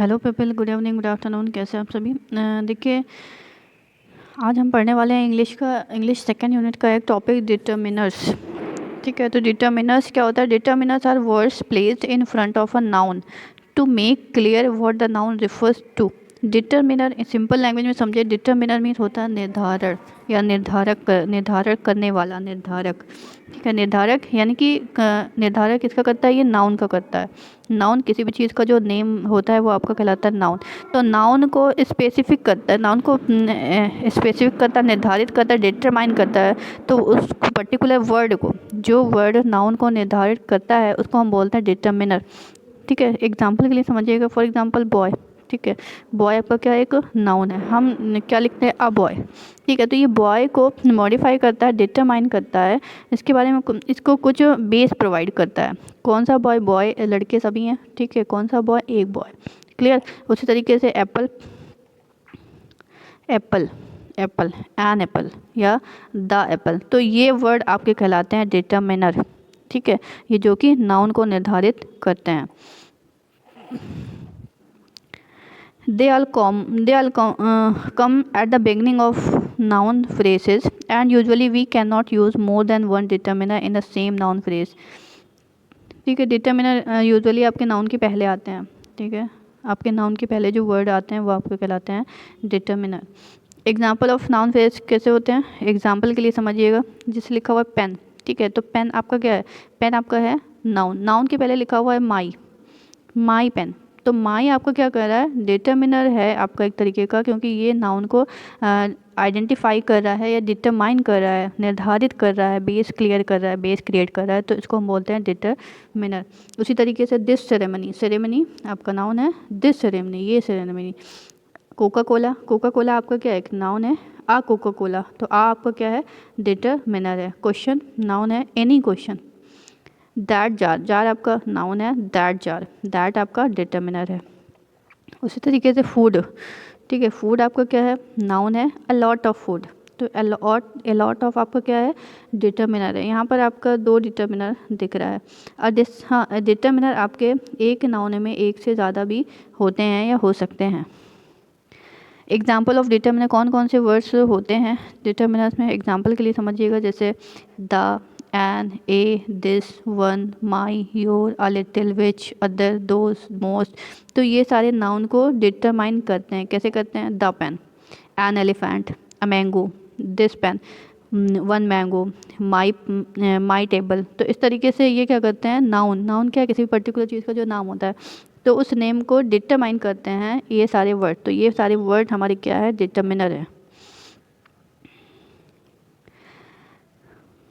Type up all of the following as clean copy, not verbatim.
Hello people, good evening, good afternoon. कैसे हैं आप सभी? देखिए, आज हम पढ़ने वाले हैं इंग्लिश सेकेंड यूनिट का एक टॉपिक, डिटर्मिनर्स। ठीक है, तो डिटर्मिनर्स क्या होता है? Determiners are words placed in front of a noun to make clear what the noun refers to. Determiner simple language में समझे, डिटर्मिनर मीन्स होता है निर्धारण या निर्धारण करने वाला, निर्धारक। ठीक है, निर्धारक यानी कि निर्धारक किसका करता है? ये नाउन का करता है। नाउन किसी भी चीज़ का जो नेम होता है वो आपका कहलाता है नाउन। तो नाउन को स्पेसिफिक करता है, नाउन को स्पेसिफिक करता है, निर्धारित करता है, डिटरमाइन करता है। तो उस पर्टिकुलर वर्ड को, जो वर्ड नाउन को निर्धारित करता है, उसको हम बोलते हैं डिटर्मिनर। ठीक है, एग्जाम्पल के लिए समझिएगा। For example boy. ठीक है, बॉय आपका क्या है? एक नाउन है। हम क्या लिखते हैं? A boy. ठीक है, तो ये बॉय को मॉडिफाई करता है, डिटरमाइन करता है, इसके बारे में इसको कुछ बेस प्रोवाइड करता है। कौन सा बॉय? बॉय लड़के सभी हैं। ठीक है, कौन सा बॉय? एक बॉय। क्लियर? उसी तरीके से apple, apple, apple, an apple या द एप्पल। तो ये वर्ड आपके कहलाते हैं डिटरमिनर। ठीक है, ये जो कि नाउन को निर्धारित करते हैं। They all come at the beginning of noun phrases, and usually we cannot use more than one determiner in the same noun phrase. ठीक है, डिटर्मिनर यूजुअली आपके नाउन के पहले आते हैं। ठीक है, आपके नाउन के पहले जो वर्ड आते हैं वो आपको कहलाते हैं determiner. Example of noun phrase कैसे होते हैं? एग्जाम्पल के लिए समझिएगा, जिससे लिखा हुआ है पेन। ठीक है, तो पेन आपका क्या है? पेन आपका है नाउन। नाउन के पहले लिखा हुआ है माई, माई पेन। तो माई आपका क्या कर रहा है? डिटर्मिनर है आपका एक तरीके का, क्योंकि ये नाउन को आइडेंटिफाई कर रहा है या डिटरमाइन कर रहा है, निर्धारित कर रहा है, बेस क्लियर कर रहा है, बेस क्रिएट कर रहा है। तो इसको हम बोलते हैं डिटरमिनर। उसी तरीके से दिस सेरेमनी, सेरेमनी आपका नाउन है। दिस सेरेमनी, ये ceremony. Coca Cola, Coca Cola आपका क्या है? एक नाउन है। आ कोका कोला, तो आ आपका क्या है? डिटरमिनर है। क्वेश्चन नाउन है। Any question. That jar, jar आपका नाउन है। दैट जार, दैट आपका डिटर्मिनर है। उसी तरीके से फूड। ठीक है, फूड आपका क्या है? नाउन है। अ लॉट ऑफ फूड, तो अ लॉट ऑफ आपका क्या है? डिटर्मिनर है। यहाँ पर आपका दो डिटर्मिनर दिख रहा है। हाँ, डिटर्मिनर आपके एक नाउन में एक से ज़्यादा भी होते हैं या हो सकते हैं। एग्जाम्पल ऑफ डिटर्मिनर, कौन कौन से वर्ड्स होते हैं डिटर्मिनर्स में? एग्जाम्पल के लिए समझिएगा, जैसे the, an, a, this, one, my, your, a little, which, other, those, most. तो ये सारे नाउन को डिटरमाइन करते हैं। कैसे करते हैं? The pen, an elephant, a mango, this pen, one mango, my table. तो इस तरीके से ये क्या करते हैं? नाउन, नाउन क्या है? किसी भी पर्टिकुलर चीज़ का जो नाम होता है, तो उस नेम को डिटरमाइन करते हैं ये सारे वर्ड। तो ये सारे वर्ड हमारे क्या है? डिटर्मिनर है।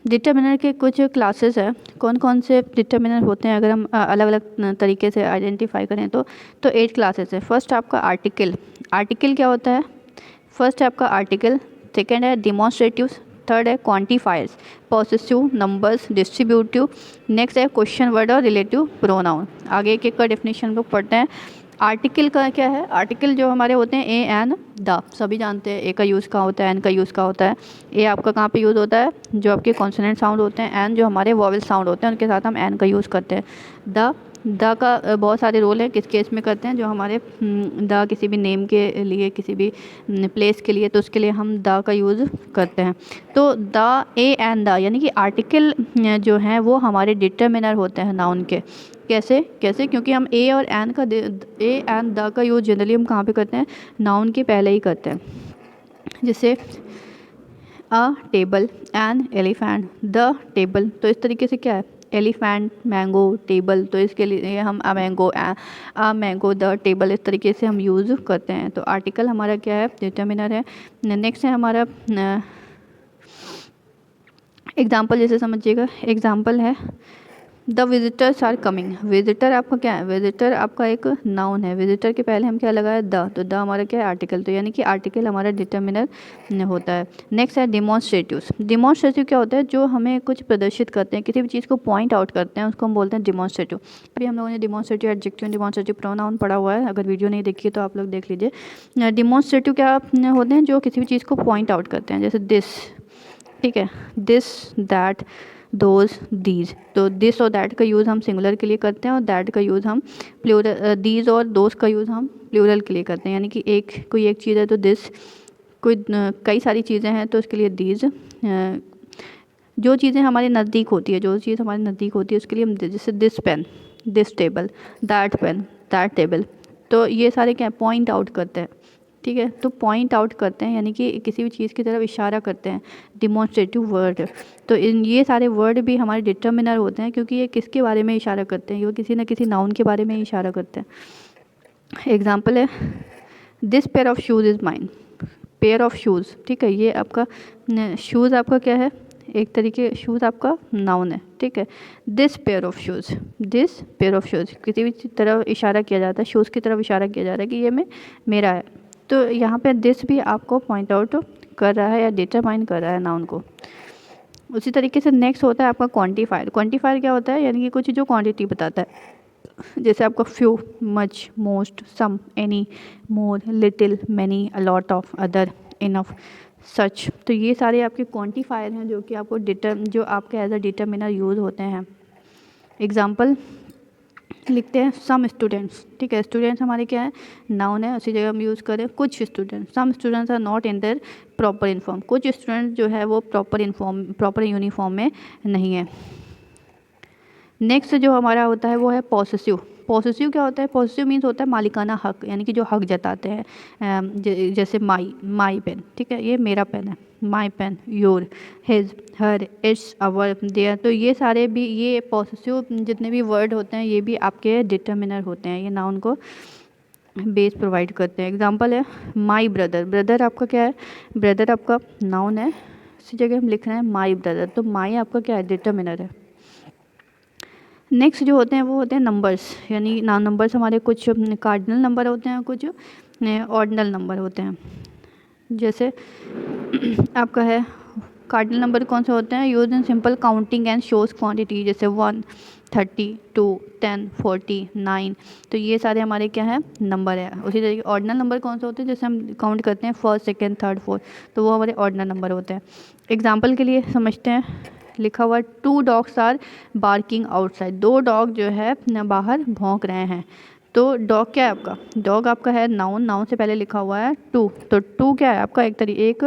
डिटर्मिनर के कुछ क्लासेस है। कौन कौन से डिटर्मिनर होते हैं अगर हम अलग अलग तरीके से आइडेंटिफाई करें तो 8 क्लासेस है। फर्स्ट आपका आर्टिकल। आर्टिकल क्या होता है? फर्स्ट है आपका आर्टिकल, सेकेंड है डिमॉन्स्ट्रेटिव, थर्ड है quantifiers, possessive, numbers, distributive, next है क्वेश्चन वर्ड और रिलेटिव प्रोनाउन। आगे एक एक का डेफिनेशन लोग पढ़ते हैं। आर्टिकल का क्या है? आर्टिकल जो हमारे होते हैं ए एन द, सभी जानते हैं ए का यूज़ कहाँ होता है, एन का यूज़ कहाँ होता है। ए आपका कहाँ पे यूज़ होता है? जो आपके कॉन्सोनेंट साउंड होते हैं, एन जो हमारे वॉवेल साउंड होते हैं, उनके साथ हम एन का यूज़ करते हैं। द का बहुत सारे रोल हैं। किस केस में करते हैं? जो हमारे द किसी भी नेम के लिए, किसी भी प्लेस के लिए, तो उसके लिए हम द का यूज़ करते हैं। तो द, ए एंड द, यानी कि आर्टिकल जो हैं वो हमारे डिटर्मिनर होते हैं नाउन के। कैसे कैसे? क्योंकि हम ए और एन का, ए एंड द का यूज़ जनरली हम कहाँ पे करते हैं? नाउन के पहले ही करते हैं। जैसे अ table, an elephant, the table. तो इस तरीके से क्या है? Elephant, mango, table. तो इसके लिए हम अ मैंगो, द टेबल, इस तरीके से हम यूज़ करते हैं। तो आर्टिकल हमारा क्या है? डिटर्मिनर है। नेक्स्ट है हमारा एग्जाम्पल। जैसे समझिएगा, एग्जाम्पल है the visitors are coming. Visitor आपका क्या है? विजिटर आपका एक नाउन है। विजिटर के पहले हम क्या लगाए? द, तो द हमारा क्या है? आर्टिकल। तो यानी कि आर्टिकल हमारा डिटर्मिनर होता है। नेक्स्ट है डिमॉन्स्ट्रेटिव। डिमॉन्स्ट्रेटिव क्या होता है? जो हमें कुछ प्रदर्शित करते हैं, किसी भी चीज़ को पॉइंट आउट करते हैं, उसको हम बोलते हैं डिमॉन्स्ट्रेटिव। अभी हम लोगों ने डिमॉन्स्ट्रेटिव एडजेक्टिव, डिमॉन्स्ट्रेटिव प्रोनाउन पढ़ा हुआ है। अगर वीडियो नहीं देखी तो आप लोग देख लीजिए। डिमॉन्स्ट्रेटिव क्या होते हैं? जो किसी भी चीज़ को पॉइंट आउट करते हैं। जैसे दिस, ठीक है, दिस, दैट, दोज, दीज। तो दिस और दैट का यूज़ हम सिंगुलर के लिए करते हैं और दैट का यूज़ हम प्लूरल, दीज और दोज का यूज़ हम प्लूरल के लिए करते हैं। यानी कि कोई एक चीज़ है तो दिस, कई सारी चीज़ें हैं तो उसके लिए दीज। जो चीज़ें हमारे नज़दीक होती है, जो चीज़ हमारे नज़दीक होती है उसके लिए हम जैसे this pen, this table, that pen, that table. तो ये सारे क्या पॉइंट आउट करते हैं, ठीक है। तो पॉइंट आउट करते हैं यानी कि किसी भी चीज़ की तरफ इशारा करते हैं, डिमॉन्स्ट्रेटिव वर्ड। तो ये सारे वर्ड भी हमारे डिटर्मिनर होते हैं क्योंकि ये किसके बारे में इशारा करते हैं, ये किसी न किसी नाउन के बारे में इशारा करते हैं। एग्जाम्पल है this pair of shoes is mine, pair of shoes, ठीक है। ये आपका शूज़ आपका क्या है, एक तरीके शूज़ आपका नाउन है, ठीक है। This pair of shoes, this pair of shoes किसी भी तरफ इशारा किया जाता है, शूज़ की तरफ इशारा किया जा रहा है कि ये मेरा है। तो यहाँ पे दिस भी आपको पॉइंट आउट कर रहा है या डिटरमाइन कर रहा है नाउन को। उसी तरीके से नेक्स्ट होता है आपका क्वांटिफायर। क्वांटिफायर क्या होता है, यानी कि कुछ जो क्वांटिटी बताता है, जैसे आपका few, much, most, some, any, more, little, many, a lot of, other, enough, such. तो ये सारे आपके क्वांटिफायर हैं जो कि आपको जो आपके एज अ डिटरमिनर यूज़ होते हैं। एग्जाम्पल लिखते हैं सम स्टूडेंट्स, ठीक है। स्टूडेंट्स हमारे क्या है, नाउन है, उसी जगह हम यूज़ करें कुछ students. Some students are not in their proper uniform, कुछ स्टूडेंट्स जो है वो प्रॉपर यूनिफॉर्म में नहीं है। नेक्स्ट जो हमारा होता है वो है पॉसेसिव। पॉसेसिव क्या होता है, पॉसेसिव मीन्स होता है मालिकाना हक, यानी कि जो हक जताते हैं। जैसे माई पेन, ठीक है, ये मेरा पेन है, my pen, your, his, her, its, our, their. तो ये सारे भी, ये पॉसेसिव जितने भी वर्ड होते हैं ये भी आपके डिटर्मिनर होते हैं, ये नाउन को बेस प्रोवाइड करते हैं। एग्जाम्पल है माई ब्रदर, ब्रदर आपका क्या है, ब्रदर आपका नाउन है, इसी जगह हम लिख रहे हैं माई ब्रदर, तो माई आपका क्या है, डिटर्मिनर है। नेक्स्ट जो होते हैं वो होते हैं नंबर्स, यानी नंबर्स हमारे कुछ कार्डिनल नंबर होते हैं, कुछ ऑर्डिनल नंबर होते हैं। जैसे आपका है कार्डिनल नंबर कौन से होते हैं, use in simple counting and shows quantity, जैसे 1, 30, 2, 10, 40, 9। तो ये सारे हमारे क्या है, नंबर है। उसी तरीके ऑर्डिनल नंबर कौन से होते हैं, जैसे हम काउंट करते हैं फर्स्ट, सेकेंड, थर्ड, फोर्थ, तो वो हमारे ऑर्डिनल नंबर होते हैं। एग्जाम्पल के लिए समझते हैं, लिखा हुआ 2 dogs are barking outside, 2 dog जो है बाहर भौंक रहे हैं। तो डॉग क्या है आपका, डॉग आपका है नाउन, नाउन से पहले लिखा हुआ है 2, तो 2 क्या है आपका, एक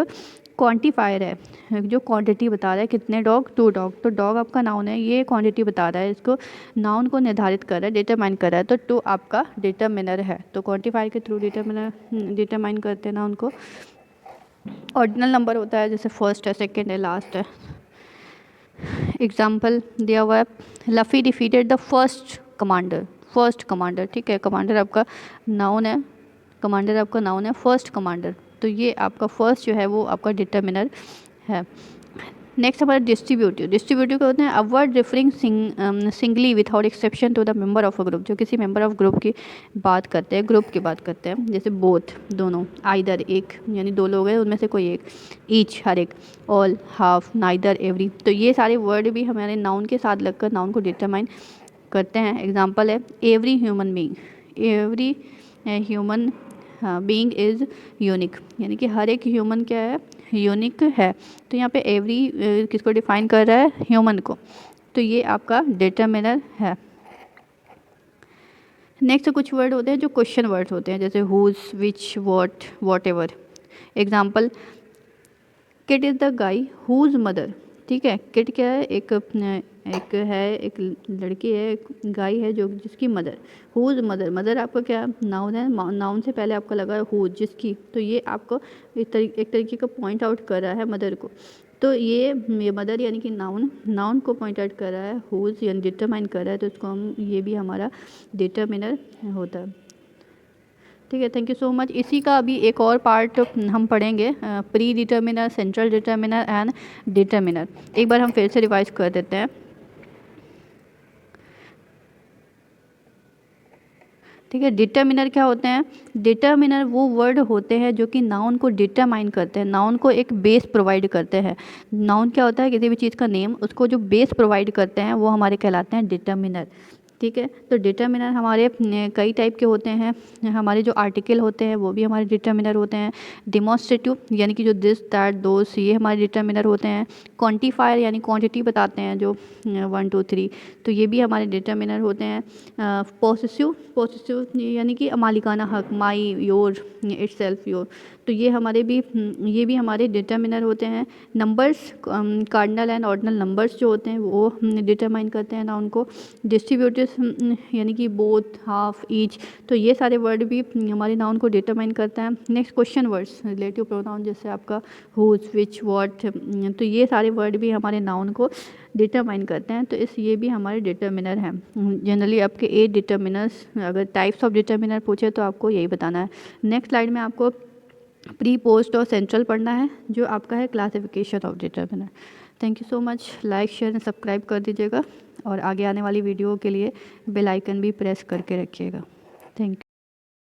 क्वांटिफायर है जो क्वांटिटी बता रहा है कितने डॉग, 2 डॉग। तो डॉग आपका नाउन है, ये क्वांटिटी बता रहा है, इसको नाउन को निर्धारित कर रहा है, डिटरमाइन कर रहा है। तो 2 आपका डिटरमिनर है। तो क्वांटिफायर के थ्रू डिटरमाइन करते हैं नाउन को। ऑर्डिनल नंबर होता है जैसे फर्स्ट है, सेकेंड है, लास्ट है। एग्जाम्पल दिया हुआ है Luffy defeated the first commander, first commander, ठीक है। कमांडर आपका नाउन है, कमांडर आपका नाउन है, फर्स्ट कमांडर। तो ये आपका फर्स्ट जो है वो आपका डिटर्मिनर है। नेक्स्ट हमारा डिस्ट्रीब्यूटिव। डिस्ट्रीब्यूटिव क्या होते हैं, a word referring singly without exception to the member of a group, जो किसी मेंबर ऑफ ग्रुप की बात करते हैं, ग्रुप की बात करते हैं। जैसे बोथ, दोनों, आइदर, एक, यानी 2 लोग हैं उनमें से कोई एक, ईच, हर एक, ऑल, हाफ, नाइदर, एवरी। तो ये सारे वर्ड भी हमारे नाउन के साथ लगकर नाउन को डिटरमाइन करते हैं। एग्जाम्पल है every human being, every human being is unique, यानी कि हर एक ह्यूमन क्या है, यूनिक है। तो यहाँ पे एवरी किसको डिफाइन कर रहा है, ह्यूमन को। तो ये आपका डिटरमिनर है। नेक्स्ट कुछ वर्ड होते हैं जो क्वेश्चन वर्ड्स होते हैं, जैसे whose, which, what, whatever. Example kid is the guy whose mother, ठीक है। किड क्या है, एक लड़की है, एक गाय है जो जिसकी मदर, हुज मदर, मदर आपका क्या नाउन है, नाउन से पहले आपका लगा है हुज, जिसकी। तो ये आपको एक तरीके का पॉइंट आउट कर रहा है मदर को। तो ये मदर यानी कि नाउन को पॉइंट आउट कर रहा है, हुज यानी डिटरमाइन कर रहा है, तो इसको हम, ये भी हमारा डिटरमिनर होता है, ठीक है। Thank you so much. इसी का अभी एक और पार्ट हम पढ़ेंगे, pre determiner, central determiner and determiner. एक बार हम फिर से रिवाइज कर देते हैं, ठीक है। डिटर्मिनर क्या होते हैं, डिटर्मिनर वो वर्ड होते हैं जो कि नाउन को डिटरमाइन करते हैं, नाउन को एक बेस प्रोवाइड करते हैं। नाउन क्या होता है, किसी भी चीज़ का नेम, उसको जो बेस प्रोवाइड करते हैं वो हमारे कहलाते हैं डिटर्मिनर, ठीक है। तो डिटर्मिनर हमारे कई टाइप के होते हैं। हमारे जो आर्टिकल होते हैं वो भी हमारे डिटर्मिनर होते हैं। डिमॉन्स्ट्रेटिव यानी कि जो दिस दैट दोस, ये हमारे डिटर्मिनर होते हैं। क्वांटिफायर यानी क्वांटिटी बताते हैं जो 1 2 3, तो ये भी हमारे डिटर्मिनर होते हैं। पॉसेसिव, पॉसेसिव यानी कि मालिकाना हक, माई, योर, इटसेल्फ, योर, तो ये भी हमारे डिटर्मिनर होते हैं। Numbers, cardinal and ordinal numbers जो होते हैं वो डिटरमाइन करते हैं नाउन को। डिस्ट्रीब्यूटिव यानी कि बोथ, हाफ, ईच, तो ये सारे वर्ड भी हमारे नाउन को डिटरमाइन करता है। Next question words, relative pronoun जैसे आपका हुज, विच, व्हाट, तो ये सारे वर्ड भी हमारे नाउन को डिटरमाइन करते हैं। तो ये भी हमारे डिटर्मिनर हैं। जनरली आपके 8 डिटर्मिनर्स, अगर टाइप्स ऑफ डिटर्मिनर पूछे तो आपको यही बताना है। नेक्स्ट स्लाइड में आपको प्री, पोस्ट और सेंट्रल पढ़ना है, जो आपका है classification of determiner. Thank you so much. Like, share and subscribe कर दीजिएगा और आगे आने वाली वीडियो के लिए बेल आइकन भी प्रेस करके रखिएगा। Thank you.